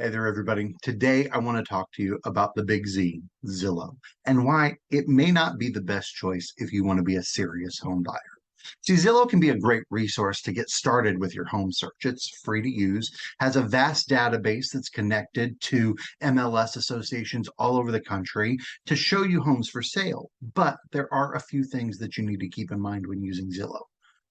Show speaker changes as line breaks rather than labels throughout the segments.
Hey there, everybody. Today, I want to talk to you about the big Z, Zillow, and why it may not be the best choice if you want to be a serious home buyer. See, Zillow can be a great resource to get started with your home search. It's free to use, has a vast database that's connected to MLS associations all over the country to show you homes for sale. But there are a few things that you need to keep in mind when using Zillow.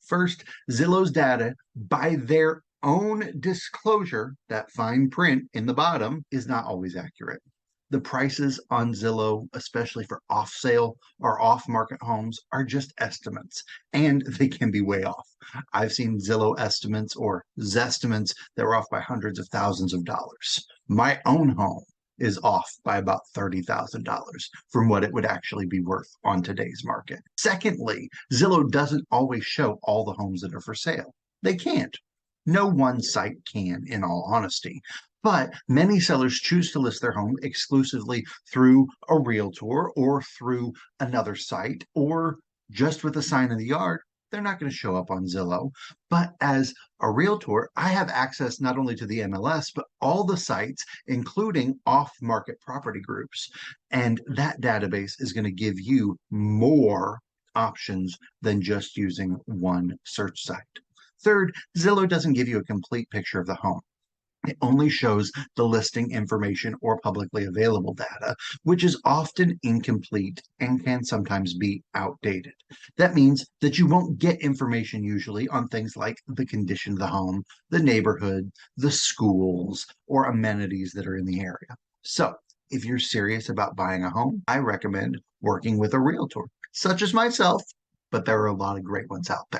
First, Zillow's data, by their own disclosure, that fine print in the bottom, is not always accurate. The prices on Zillow, especially for off sale or off market homes, are just estimates and they can be way off. I've seen Zillow estimates or Zestimates that were off by hundreds of thousands of dollars. My own home is off by about $30,000 from what it would actually be worth on today's market. Secondly, Zillow doesn't always show all the homes that are for sale. They can't. No one site can, in all honesty. But many sellers choose to list their home exclusively through a realtor or through another site or just with a sign in the yard. They're not going to show up on Zillow. But as a realtor, I have access not only to the MLS, but all the sites, including off market property groups. And that database is going to give you more options than just using one search site. Third, Zillow doesn't give you a complete picture of the home. It only shows the listing information or publicly available data, which is often incomplete and can sometimes be outdated. That means that you won't get information usually on things like the condition of the home, the neighborhood, the schools, or amenities that are in the area. So, if you're serious about buying a home, I recommend working with a realtor, such as myself, but there are a lot of great ones out there.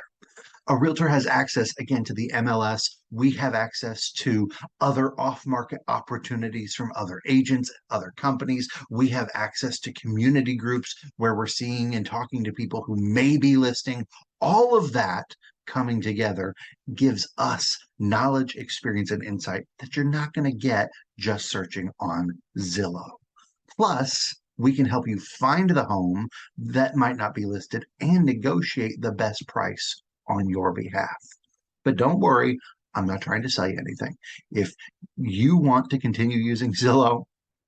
A realtor has access again to the MLS. We have access to other off market opportunities from other agents, other companies. We have access to community groups where we're seeing and talking to people who may be listing. All of that coming together gives us knowledge, experience, and insight that you're not going to get just searching on Zillow. Plus, we can help you find the home that might not be listed and negotiate the best price on your behalf. But don't worry, I'm not trying to sell you anything. If you want to continue using Zillow,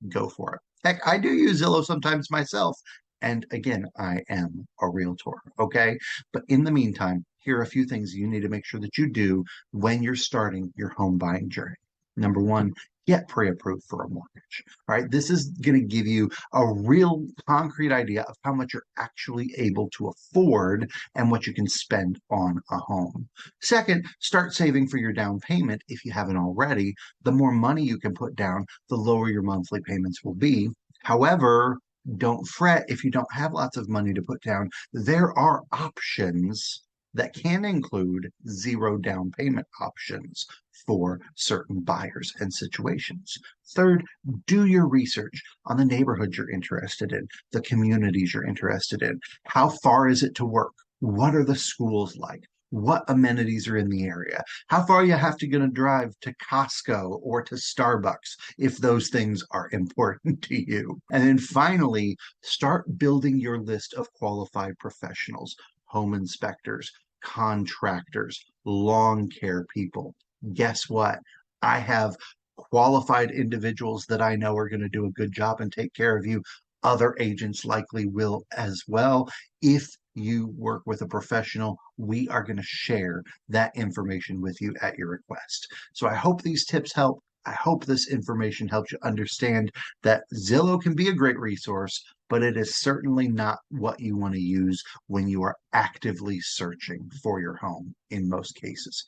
go for it. Heck, I do use Zillow sometimes myself. And again, I am a realtor, okay? But in the meantime, here are a few things you need to make sure that you do when you're starting your home buying journey. Number one, get pre-approved for a mortgage. All right, this is going to give you a real concrete idea of how much you're actually able to afford and what you can spend on a home. Second, start saving for your down payment if you haven't already. The more money you can put down, the lower your monthly payments will be. However, don't fret if you don't have lots of money to put down. There are options that can include zero down payment options for certain buyers and situations. Third, do your research on the neighborhoods you're interested in, the communities you're interested in. How far is it to work? What are the schools like? What amenities are in the area? How far you have to gonna drive to Costco or to Starbucks if those things are important to you. And then finally, start building your list of qualified professionals, home inspectors, contractors, lawn care people. Guess what? I have qualified individuals that I know are going to do a good job and take care of you. Other agents likely will as well. If you work with a professional, we are going to share that information with you at your request. So I hope these tips help. I hope this information helps you understand that Zillow can be a great resource, but it is certainly not what you want to use when you are actively searching for your home in most cases.